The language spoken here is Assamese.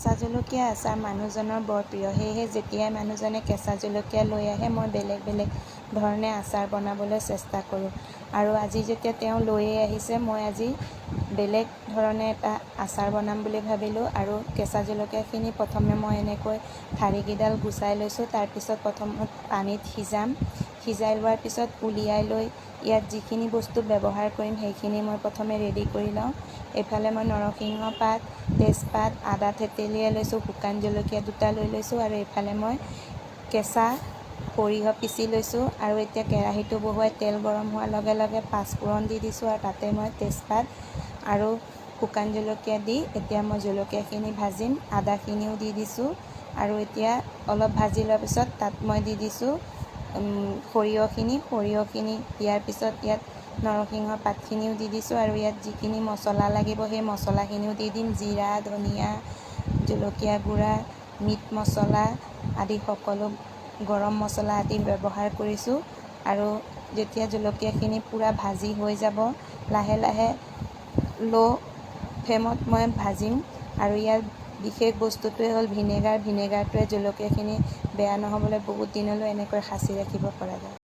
কেঁচা জলকীয়া আচাৰ মানুহজনৰ বৰ প্ৰিয়। সেয়েহে যেতিয়াই মানুহজনে কেঁচা জলকীয়া লৈ আহে মই বেলেগ বেলেগ ধৰণে আচাৰ বনাবলৈ চেষ্টা কৰোঁ। আৰু আজি যেতিয়া তেওঁ লৈয়ে আহিছে মই আজি বেলেগ ধৰণে এটা আচাৰ বনাম বুলি ভাবিলোঁ। আৰু কেঁচা জলকীয়াখিনি প্ৰথমে মই এনেকৈ ঠাৰিকেইডাল গুচাই লৈছোঁ। তাৰপিছত প্ৰথমত পানীত সিজাই লোৱাৰ পিছত উলিয়াই লৈ ইয়াত যিখিনি বস্তু ব্যৱহাৰ কৰিম সেইখিনি মই প্ৰথমে ৰেডি কৰি লওঁ। এইফালে মই নৰসিংহ পাত, তেজপাত, আদা থেতেলিয়াই লৈছোঁ, শুকান জলকীয়া দুটা লৈ লৈছোঁ আৰু এইফালে মই কেঁচা সৰিয়হ পিচি লৈছোঁ। আৰু এতিয়া কেৰাহীটো বহুৱাই তেল গৰম হোৱাৰ লগে লগে পাঁচফোৰণ দি দিছোঁ আৰু তাতে মই তেজপাত আৰু শুকান জলকীয়া দি এতিয়া মই জলকীয়াখিনি ভাজিম। আদাখিনিও দি দিছোঁ আৰু এতিয়া অলপ ভাজি লোৱাৰ পিছত তাত মই দি দিছোঁ সৰিয়হখিনি দিয়াৰ পিছত ইয়াত নৰসিংহ পাতখিনিও দি দিছোঁ আৰু ইয়াত যিখিনি মছলা লাগিব সেই মছলাখিনিও দি দিম। জিৰা, ধনিয়া, জলকীয়া গুড়া, মিট মছলা আদি সকলো গৰম মছলা আদি ব্যৱহাৰ কৰিছোঁ। আৰু যেতিয়া জলকীয়াখিনি পূৰা ভাজি হৈ যাব লাহে লাহে ল' ফ্লেমত মই ভাজিম। আৰু ইয়াৰ বিশেষ বস্তুটোৱে হ'ল ভিনেগাৰটোৱে জলকীয়াখিনি বেয়া নহ'বলৈ বহুত দিনলৈ এনেকৈ সাঁচি ৰাখিব পৰা যায়।